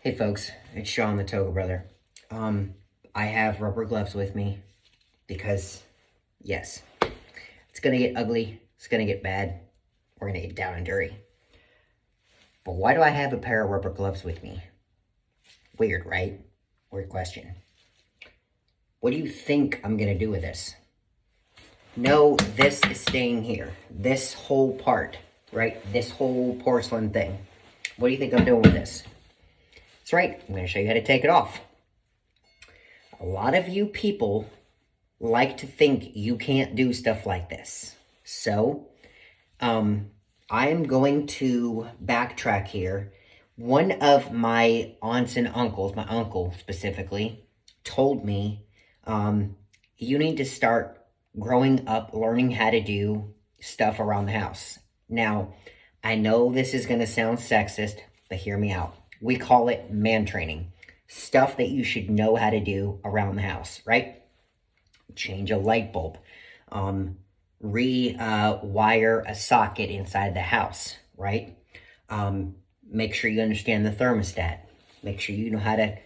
Hey folks, it's Sean the Toga Brother. I have rubber gloves with me because, yes, it's gonna get ugly, it's gonna get bad, we're gonna get down and dirty. But why do I have a pair of rubber gloves with me? Weird, right? Weird question. What do you think I'm gonna do with this? No, this is staying here. This whole part, right? This whole porcelain thing. What do you think I'm doing with this? That's right, I'm going to show you how to take it off. A lot of you people like to think you can't do stuff like this. So, I am going to backtrack here. One of my aunts and uncles, my uncle specifically, told me, you need to start growing up learning how to do stuff around the house. Now, I know this is going to sound sexist, but hear me out. We call it man training. Stuff that you should know how to do around the house, right? Change a light bulb. Rewire a socket inside the house, right? Make sure you understand the thermostat. Make sure you know how to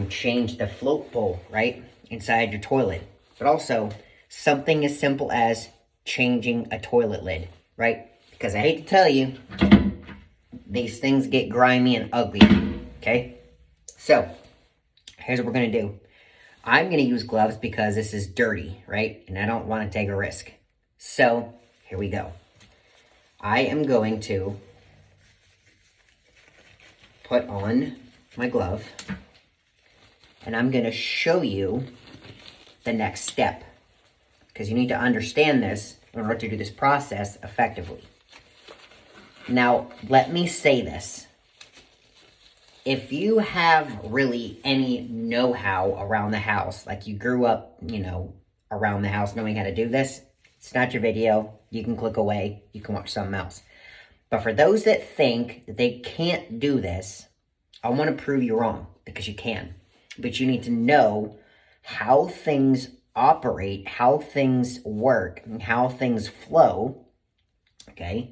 change the float bowl, right? Inside your toilet. But also, something as simple as changing a toilet lid, right? Because I hate to tell you, these things get grimy and ugly, okay? So, here's what we're going to do. I'm going to use gloves because this is dirty, right? And I don't want to take a risk. So, here we go. I am going to put on my glove, and I'm going to show you the next step, because you need to understand this in order to do this process effectively. Now, let me say this. If you have really any know-how around the house, like you grew up, around the house knowing how to do this, it's not your video. You can click away. You can watch something else. But for those that think that they can't do this, I want to prove you wrong, because you can. But you need to know how things operate, how things work, and how things flow, okay?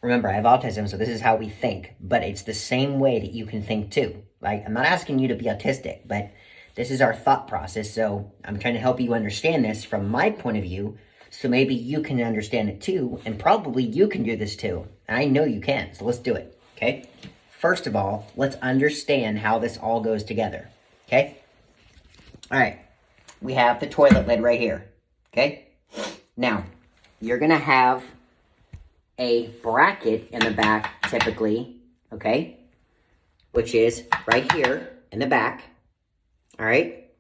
Remember, I have autism, so this is how we think, but it's the same way that you can think too. Like, I'm not asking you to be autistic, but this is our thought process, so I'm trying to help you understand this from my point of view, so maybe you can understand it too, and probably you can do this too. And I know you can, so let's do it, okay? First of all, let's understand how this all goes together, okay? All right, we have the toilet lid right here, okay? Now, you're gonna have a bracket in the back, typically, okay? Which is right here in the back, all right?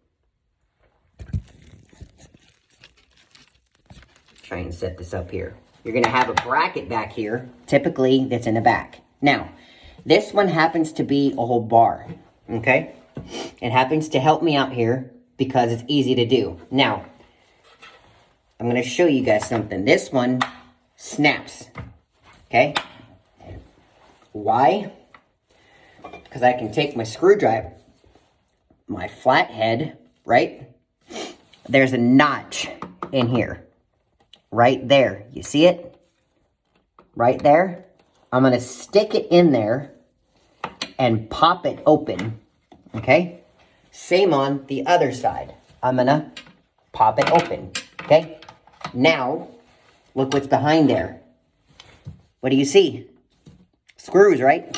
Try and set this up here. You're gonna have a bracket back here, typically that's in the back. Now, this one happens to be a whole bar, okay? It happens to help me out here because it's easy to do. Now, I'm gonna show you guys something. This one snaps, okay? Why? Because I can take my screwdriver, my flathead, right? There's a notch in here, right there. You see it? Right there? I'm going to stick it in there and pop it open, okay? Same on the other side. I'm going to pop it open, okay? Now, look what's behind there. What do you see? Screws, right?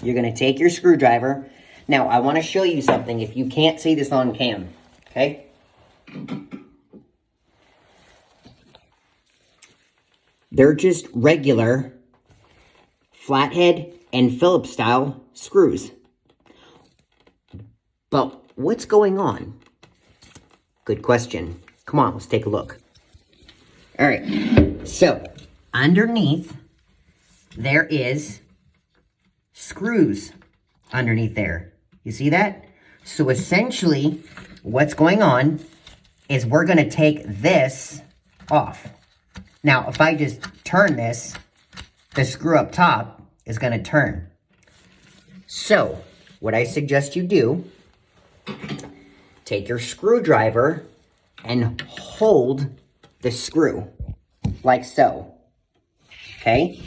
You're going to take your screwdriver. Now, I want to show you something if you can't see this on cam, okay? They're just regular flathead and Phillips style screws. But what's going on? Good question. Come on, let's take a look. All right, so underneath there is screws underneath there. You see that? So essentially what's going on is we're going to take this off. Now, if I just turn this, the screw up top is going to turn. So, what I suggest you do, take your screwdriver and hold the screw, like so. Okay?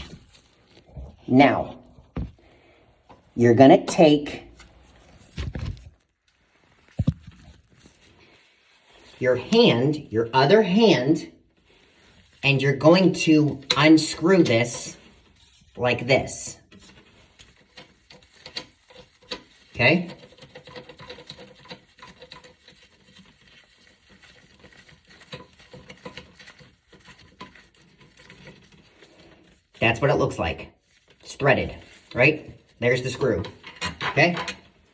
Now, you're going to take your other hand, and you're going to unscrew this like this. Okay? That's what it looks like. It's threaded, right? There's the screw. Okay?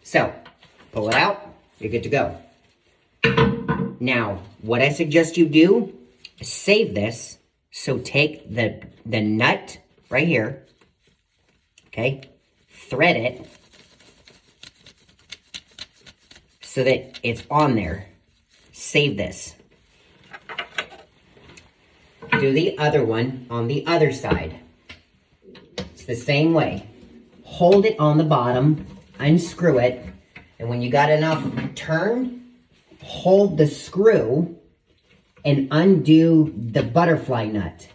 So, pull it out. You're good to go. Now, what I suggest you do is save this. So take the nut right here. Okay? Thread it so that it's on there. Save this. Do the other one on the other side. It's the same way. Hold it on the bottom, unscrew it, and when you got enough turn, hold the screw and undo the butterfly nut.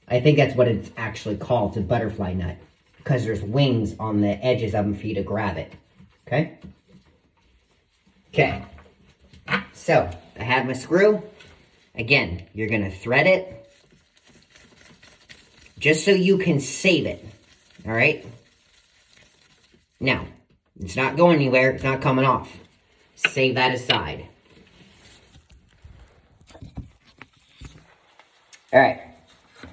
I think that's what it's actually called, a butterfly nut, because there's wings on the edges of them for you to grab it. Okay? Okay. So, I have my screw. Again, you're going to thread it just so you can save it. All right? Now, it's not going anywhere. It's not coming off. Save that aside. All right.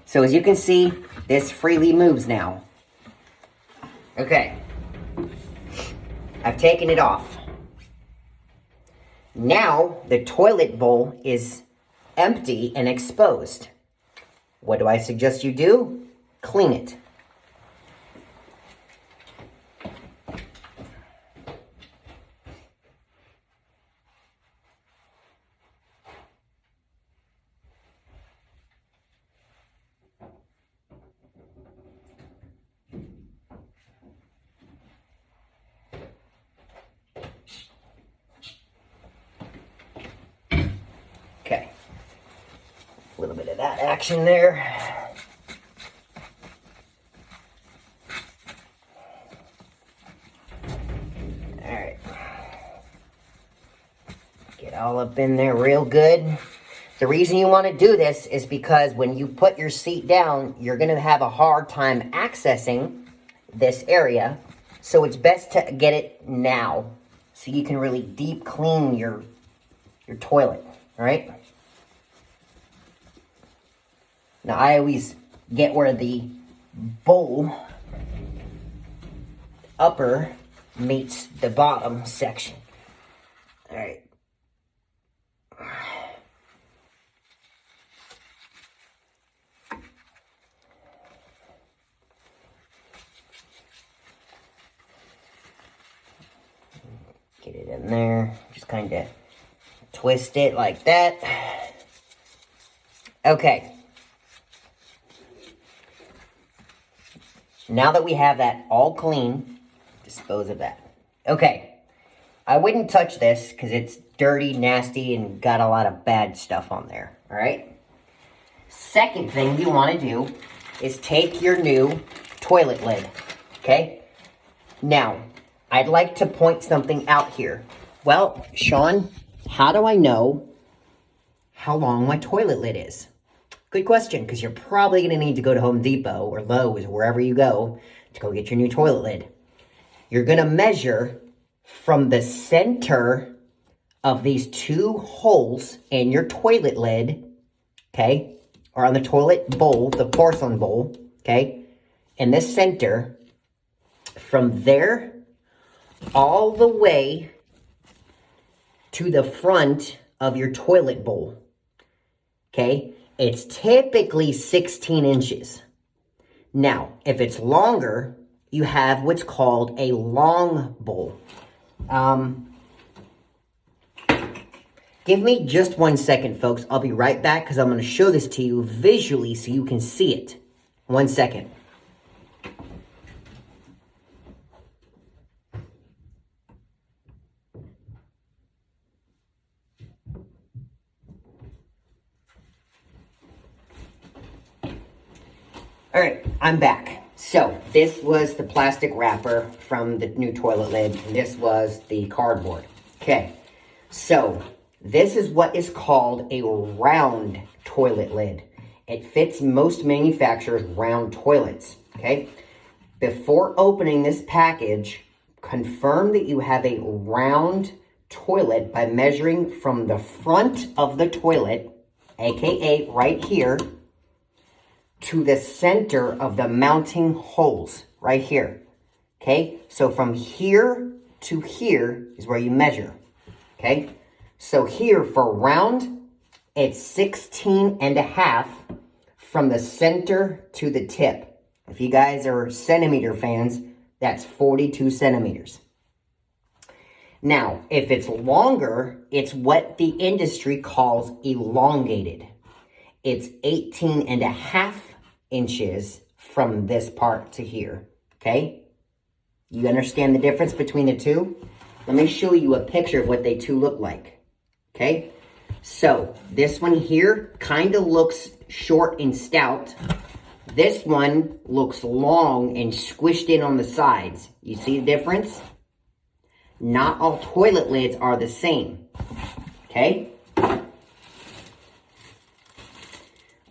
So as you can see, this freely moves now. Okay. I've taken it off. Now, the toilet bowl is empty and exposed. What do I suggest you do? Clean it. Okay. A little bit of that action there. All right. Get all up in there real good. The reason you want to do this is because when you put your seat down, you're going to have a hard time accessing this area. So it's best to get it now so you can really deep clean your toilet, all right? Now, I always get where the bowl upper meets the bottom section. All right. Get it in there. Just kind of twist it like that. Okay. Now that we have that all clean, dispose of that. Okay, I wouldn't touch this because it's dirty, nasty, and got a lot of bad stuff on there, all right? Second thing you want to do is take your new toilet lid, okay? Now, I'd like to point something out here. Well, Sean, how do I know how long my toilet lid is? Good question, because you're probably going to need to go to Home Depot or Lowe's or wherever you go to go get your new toilet lid. You're going to measure from the center of these two holes in your toilet lid, okay, or on the toilet bowl, the porcelain bowl, okay, in the center, from there all the way to the front of your toilet bowl, okay? It's typically 16 inches. Now, if it's longer, you have what's called a long bowl. Give me just 1 second, folks. I'll be right back because I'm going to show this to you visually so you can see it. 1 second. All right, I'm back. So, this was the plastic wrapper from the new toilet lid, and this was the cardboard. Okay, So this is what is called a round toilet lid. It fits most manufacturers' round toilets, okay? Before opening this package, confirm that you have a round toilet by measuring from the front of the toilet, aka right here, to the center of the mounting holes, right here. Okay, so from here to here is where you measure. Okay, so here for round, it's 16 and a half from the center to the tip. If you guys are centimeter fans, that's 42 centimeters. Now, if it's longer, it's what the industry calls elongated. It's 18 and a half inches from this part to here. Okay? You understand the difference between the two? Let me show you a picture of what they two look like. Okay? So, this one here kind of looks short and stout. This one looks long and squished in on the sides. You see the difference? Not all toilet lids are the same. Okay?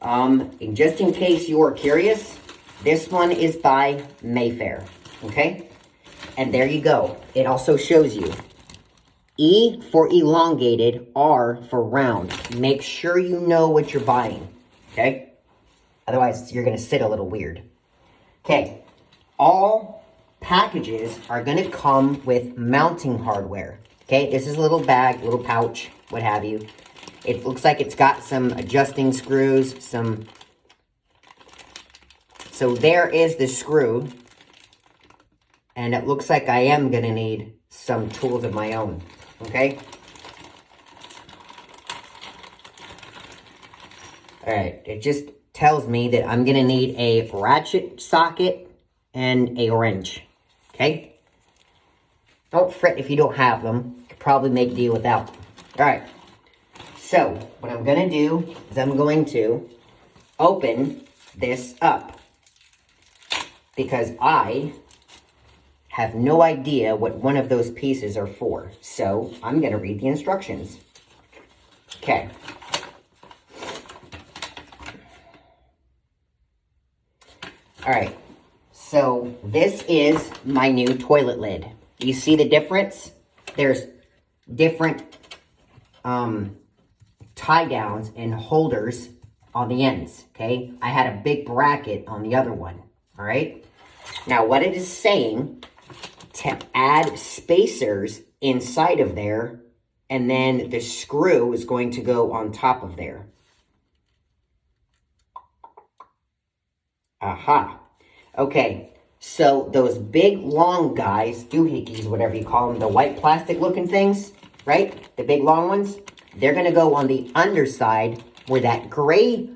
And just in case you are curious, this one is by Mayfair. Okay? And there you go. It also shows you E for elongated, R for round. Make sure you know what you're buying. Okay? Otherwise, you're going to sit a little weird. Okay. All packages are going to come with mounting hardware. Okay? This is a little bag, little pouch, what have you. It looks like it's got some adjusting screws, So there is the screw. And it looks like I am going to need some tools of my own, okay? All right, it just tells me that I'm going to need a ratchet socket and a wrench, okay? Don't fret if you don't have them. You could probably make do without them. All right, so what I'm going to do is I'm going to open this up because I have no idea what one of those pieces are for. So I'm going to read the instructions. Okay. All right. So this is my new toilet lid. You see the difference? There's different tie downs and holders on the ends. Okay. I had a big bracket on the other one. All right. Now what it is saying to add spacers inside of there, and then the screw is going to go on top of there. Aha. Okay, so those big long guys, doohickeys, whatever you call them, the white plastic looking things, right? The big long ones, they're going to go on the underside where that gray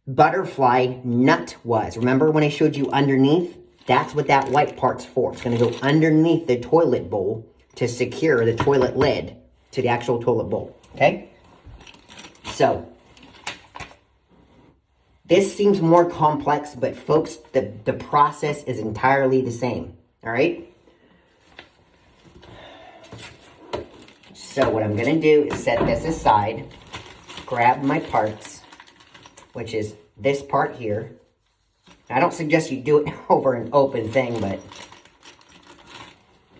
butterfly nut was. Remember when I showed you underneath? That's what that white part's for. It's going to go underneath the toilet bowl to secure the toilet lid to the actual toilet bowl. Okay? So, this seems more complex, but folks, the process is entirely the same. All right? So, what I'm going to do is set this aside, grab my parts, which is this part here. I don't suggest you do it over an open thing, but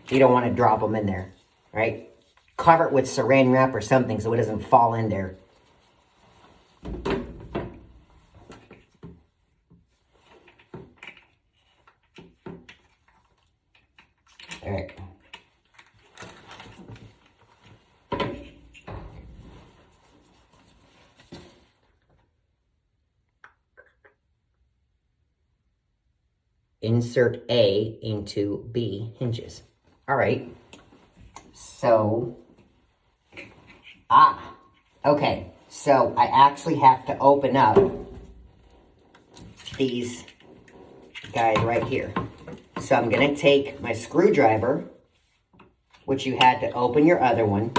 you don't want to drop them in there, right? Cover it with saran wrap or something so it doesn't fall in there. All right. Insert A into B hinges. All right. So, okay. So I actually have to open up these guys right here. So I'm going to take my screwdriver, which you had to open your other one,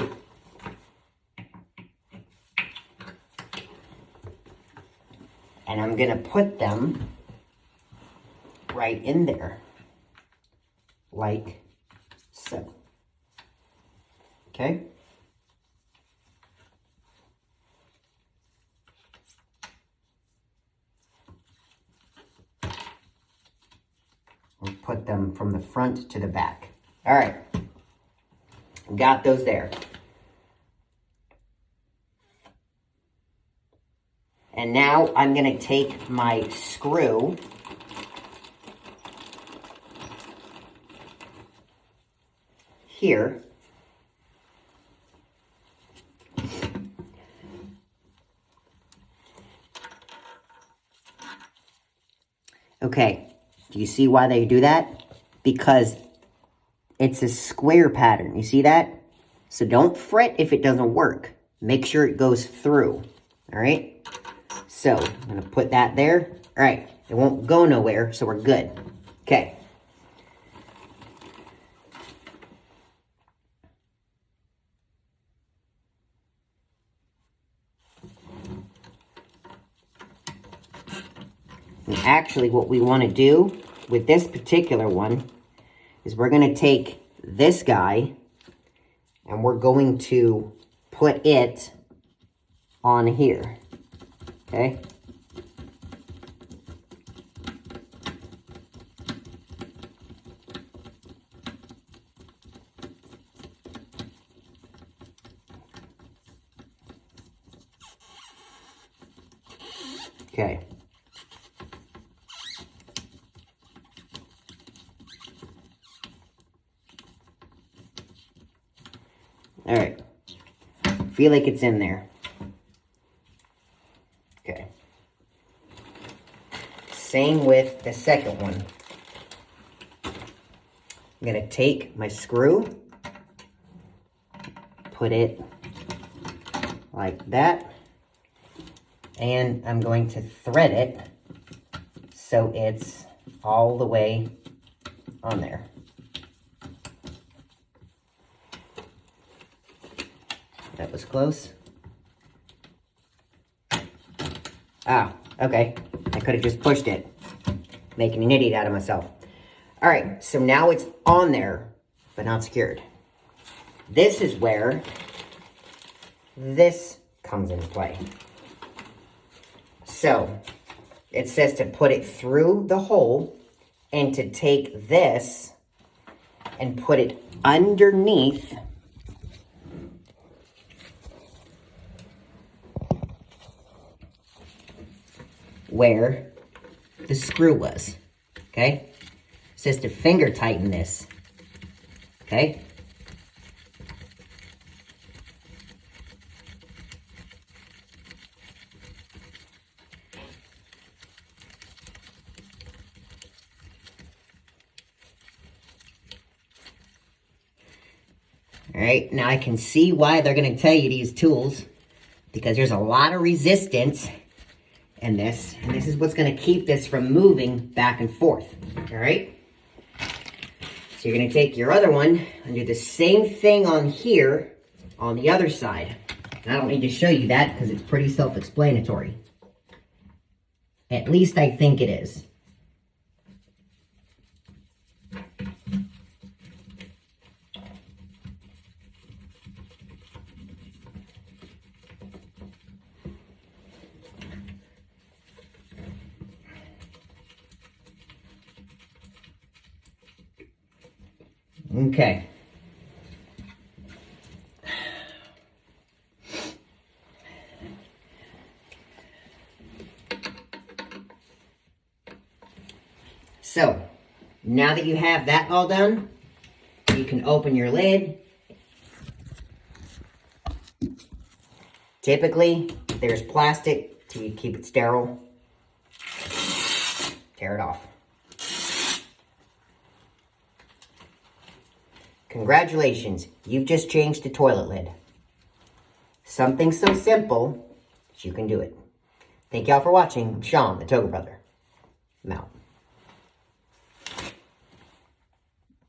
and I'm going to put them right in there, like so. Okay? We'll put them from the front to the back. All right. Got those there. And now I'm going to take my screw here. Okay, do you see why they do that? Because it's a square pattern. You see that? So don't fret if it doesn't work. Make sure it goes through. All right? So I'm going to put that there. All right, it won't go nowhere, so we're good. Okay. And actually, what we want to do with this particular one is we're going to take this guy and we're going to put it on here. Okay? Okay. All right. Feel like it's in there. Okay. Same with the second one. I'm going to take my screw, put it like that, and I'm going to thread it so it's all the way on there. That was close. Ah, okay. I could have just pushed it, making an idiot out of myself. All right, so now it's on there, but not secured. This is where this comes into play. So, it says to put it through the hole and to take this and put it underneath where the screw was, okay? It says to finger tighten this, okay? All right, now I can see why they're going to tell you to use tools, because there's a lot of resistance in this, and this is what's going to keep this from moving back and forth. All right, so you're going to take your other one and do the same thing on here on the other side. And I don't need to show you that because it's pretty self-explanatory. At least I think it is. Okay. So, now that you have that all done, you can open your lid. Typically, there's plastic to keep it sterile. Tear it off. Congratulations, you've just changed the toilet lid. Something so simple that you can do it. Thank y'all for watching. I'm Sean, the Toga Brother. I'm out.